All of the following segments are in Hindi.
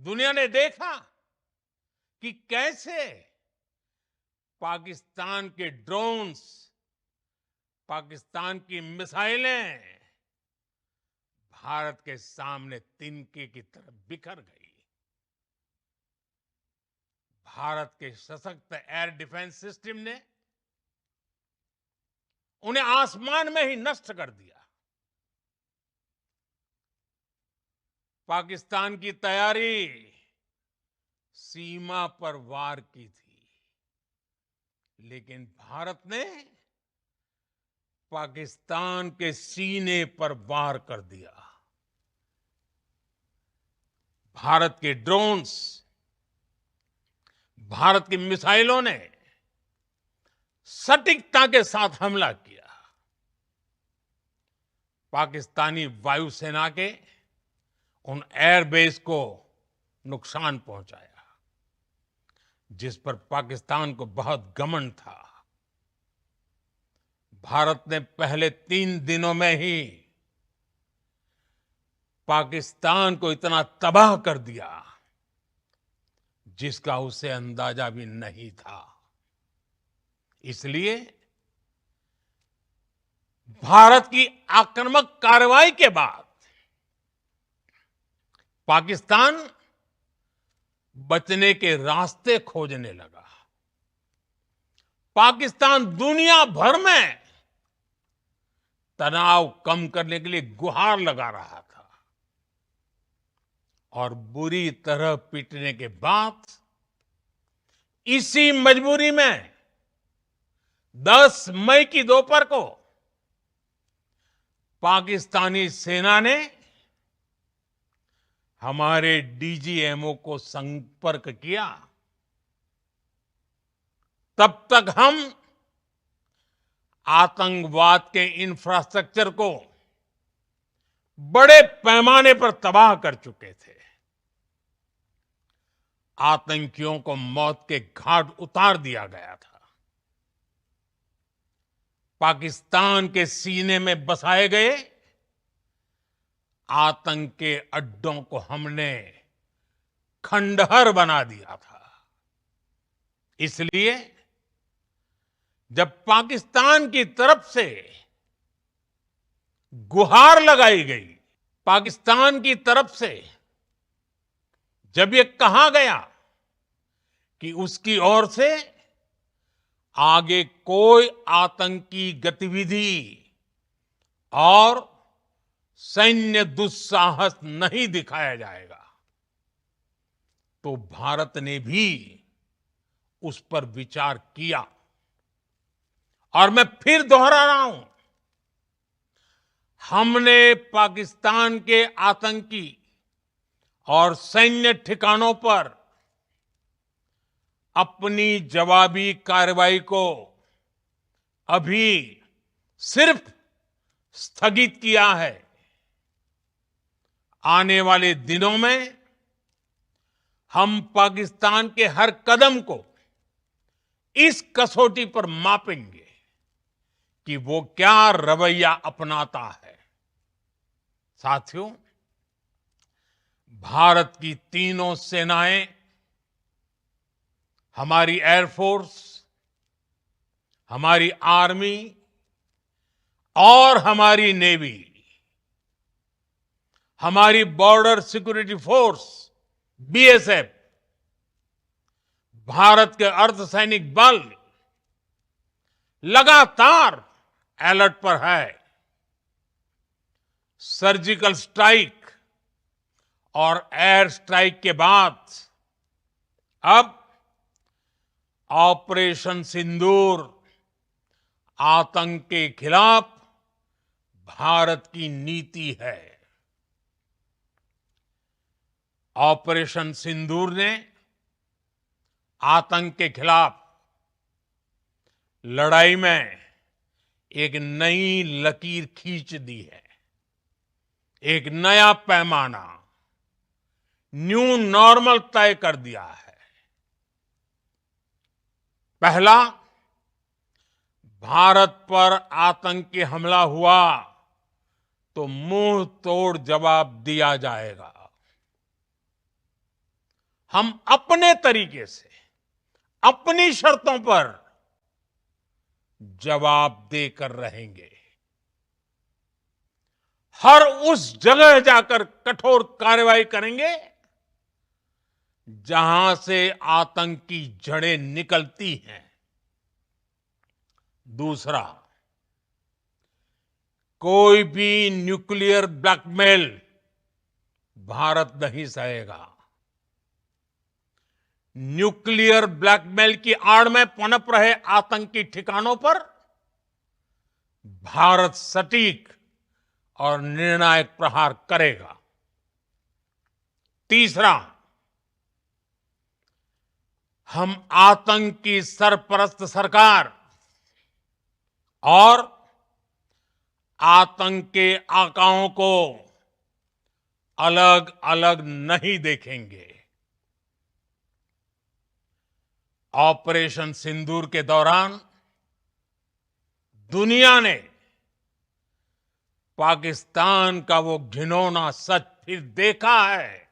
दुनिया ने देखा कि कैसे पाकिस्तान के ड्रोन्स, पाकिस्तान की मिसाइलें भारत के सामने तिनके की तरह बिखर गई। भारत के सशक्त एयर डिफेंस सिस्टम ने उन्हें आसमान में ही नष्ट कर दिया। पाकिस्तान की तैयारी सीमा पर वार की थी, लेकिन भारत ने पाकिस्तान के सीने पर वार कर दिया। भारत के ड्रोन्स, भारत की मिसाइलों ने सटीकता के साथ हमला किया। पाकिस्तानी वायुसेना के उन एयरबेस को नुकसान पहुंचाया, जिस पर पाकिस्तान को बहुत घमंड था। भारत ने पहले 3 दिनों में ही पाकिस्तान को इतना तबाह कर दिया जिसका उसे अंदाजा भी नहीं था। इसलिए भारत की आक्रामक कार्रवाई के बाद पाकिस्तान बचने के रास्ते खोजने लगा। पाकिस्तान दुनिया भर में तनाव कम करने के लिए गुहार लगा रहा था और बुरी तरह पीटने के बाद इसी मजबूरी में 10 मई की दोपहर को पाकिस्तानी सेना ने हमारे डीजीएमओ को संपर्क किया। तब तक हम आतंकवाद के इंफ्रास्ट्रक्चर को बड़े पैमाने पर तबाह कर चुके थे। आतंकियों को मौत के घाट उतार दिया गया था। पाकिस्तान के सीने में बसाए गए आतंक के अड्डों को हमने खंडहर बना दिया था। इसलिए जब पाकिस्तान की तरफ से गुहार लगाई गई, पाकिस्तान की तरफ से जब ये कहा गया कि उसकी ओर से आगे कोई आतंकी गतिविधि और सैन्य दुस्साहस नहीं दिखाया जाएगा, तो भारत ने भी उस पर विचार किया। और मैं फिर दोहरा रहा हूं, हमने पाकिस्तान के आतंकी और सैन्य ठिकानों पर अपनी जवाबी कार्रवाई को अभी सिर्फ स्थगित किया है। आने वाले दिनों में हम पाकिस्तान के हर कदम को इस कसौटी पर मापेंगे कि वो क्या रवैया अपनाता है। साथियों, भारत की तीनों सेनाएं, हमारी एयरफोर्स, हमारी आर्मी और हमारी नेवी, हमारी border security force BSF, Bharat के अर्धसैनिक बल लगातार अलर्ट पर है। सर्जिकल स्ट्राइक और एयर स्ट्राइक के बाद अब ऑपरेशन सिंदूर आतंक के खिलाफ भारत की नीति है। ऑपरेशन सिंदूर ने आतंक के खिलाफ लड़ाई में एक नई लकीर खींच दी है, एक नया पैमाना, न्यू नॉर्मल तय कर दिया है। पहला, भारत पर आतंकी हमला हुआ तो मुंह तोड़ जवाब दिया जाएगा। हम अपने तरीके से अपनी शर्तों पर जवाब देकर रहेंगे। हर उस जगह जाकर कठोर कार्रवाई करेंगे जहां से आतंक की जड़ें निकलती हैं। दूसरा, कोई भी न्यूक्लियर ब्लैकमेल भारत नहीं सहेगा। न्यूक्लियर ब्लैकमेल की आड़ में पनप रहे आतंकी ठिकानों पर भारत सटीक और निर्णायक प्रहार करेगा। तीसरा, हम आतंक की सरपरस्त सरकार और आतंक के आकाओं को अलग अलग नहीं देखेंगे। ऑपरेशन सिंदूर के दौरान दुनिया ने पाकिस्तान का वो घिनौना सच फिर देखा है,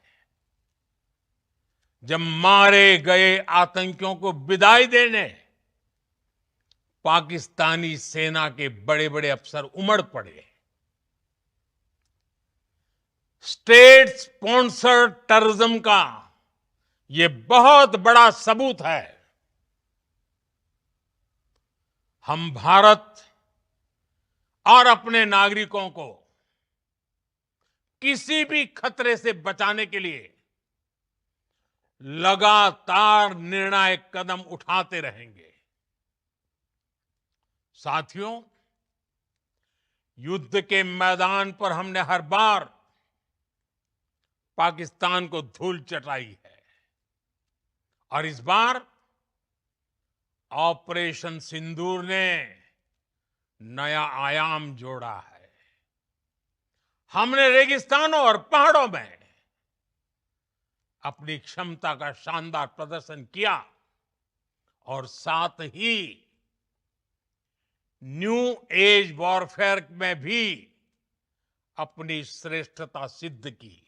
जब मारे गए आतंकियों को विदाई देने पाकिस्तानी सेना के बड़े बड़े अफसर उमड़ पड़े। स्टेट स्पॉन्सर्ड टेररिज्म का ये बहुत बड़ा सबूत है। हम भारत और अपने नागरिकों को किसी भी खतरे से बचाने के लिए लगातार निर्णायक कदम उठाते रहेंगे। साथियों, युद्ध के मैदान पर हमने हर बार पाकिस्तान को धूल चटाई है और इस बार ऑपरेशन सिंदूर ने नया आयाम जोड़ा है। हमने रेगिस्तानों और पहाड़ों में अपनी क्षमता का शानदार प्रदर्शन किया और साथ ही न्यू एज वॉरफेयर में भी अपनी श्रेष्ठता सिद्ध की।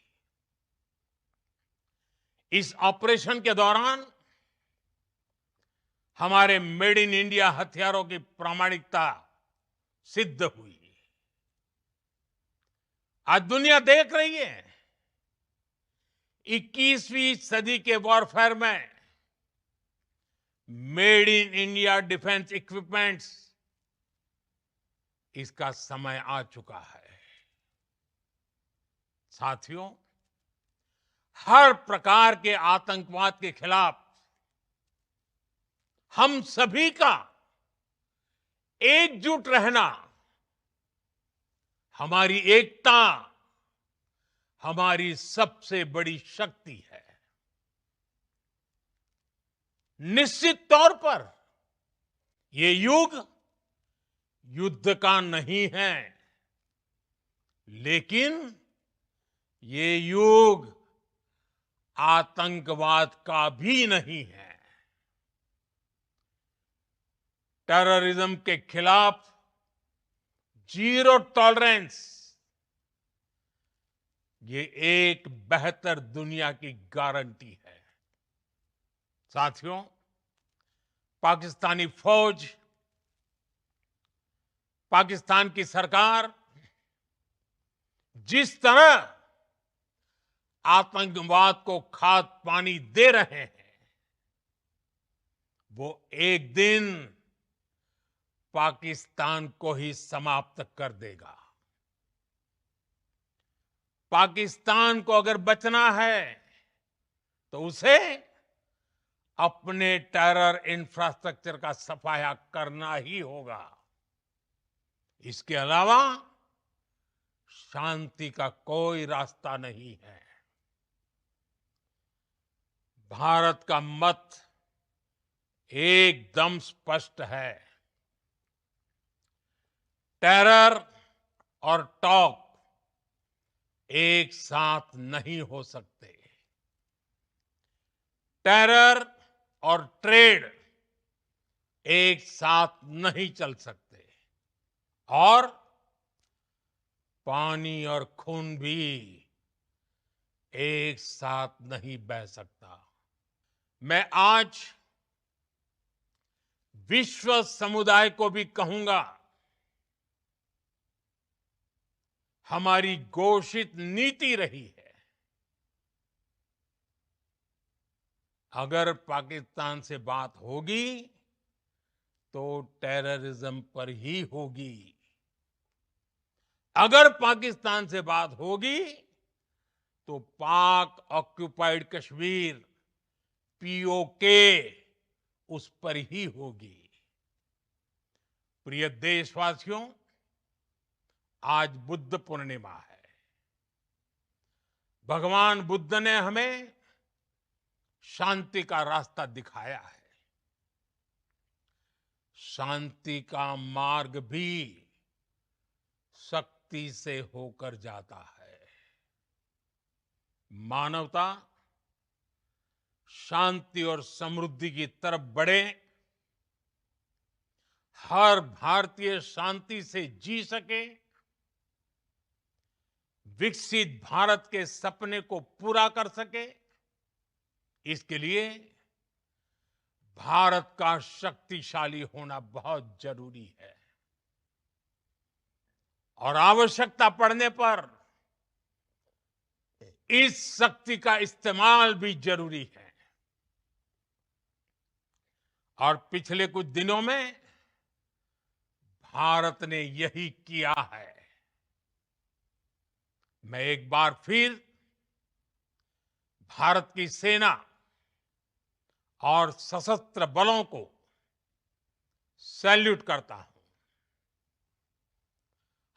इस ऑपरेशन के दौरान हमारे मेड इन इंडिया हथियारों की प्रामाणिकता सिद्ध हुई। आज दुनिया देख रही है 21वीं सदी के वॉरफेयर में made in India defence equipments, इसका समय आ चुका है। साथियों, हर प्रकार के आतंकवाद के खिलाफ हम सभी का एकजुट रहना, हमारी एकता हमारी सबसे बड़ी शक्ति है। निश्चित तौर पर ये युग युद्ध का नहीं है, लेकिन ये युग आतंकवाद का भी नहीं है। टेररिज्म के खिलाफ जीरो टॉलरेंस, ये एक बेहतर दुनिया की गारंटी है। साथियों, पाकिस्तानी फौज, पाकिस्तान की सरकार जिस तरह आतंकवाद को खाद पानी दे रहे हैं, वो एक दिन पाकिस्तान को ही समाप्त कर देगा। पाकिस्तान को अगर बचना है तो उसे अपने टेरर इंफ्रास्ट्रक्चर का सफाया करना ही होगा। इसके अलावा शांति का कोई रास्ता नहीं है। भारत का मत एकदम स्पष्ट है। टेरर और टॉक एक साथ नहीं हो सकते। टेरर और ट्रेड एक साथ नहीं चल सकते और पानी और खून भी एक साथ नहीं बह सकता। मैं आज विश्व समुदाय को भी कहूंगा, हमारी घोषित नीति रही है, अगर पाकिस्तान से बात होगी तो टेररिज्म पर ही होगी। अगर पाकिस्तान से बात होगी तो पाक ऑक्युपाइड कश्मीर पीओके उस पर ही होगी। प्रिय देशवासियों, आज बुद्ध पूर्णिमा है। भगवान बुद्ध ने हमें शांति का रास्ता दिखाया है। शांति का मार्ग भी शक्ति से होकर जाता है। मानवता शांति और समृद्धि की तरफ बढ़े, हर भारतीय शांति से जी सके, विकसित भारत के सपने को पूरा कर सके, इसके लिए भारत का शक्तिशाली होना बहुत जरूरी है। और आवश्यकता पड़ने पर इस शक्ति का इस्तेमाल भी जरूरी है। और पिछले कुछ दिनों में भारत ने यही किया है। मैं एक बार फिर भारत की सेना और सशस्त्र बलों को सैल्यूट करता हूं।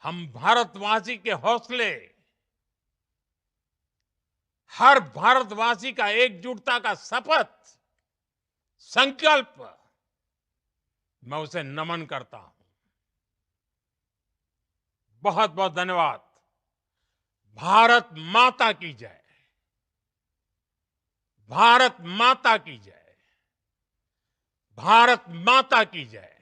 हम भारतवासी के हौसले, हर भारतवासी का एकजुटता का शपथ, संकल्प, मैं उसे नमन करता हूं। बहुत बहुत धन्यवाद। भारत माता की जय। भारत माता की जय। भारत माता की जय।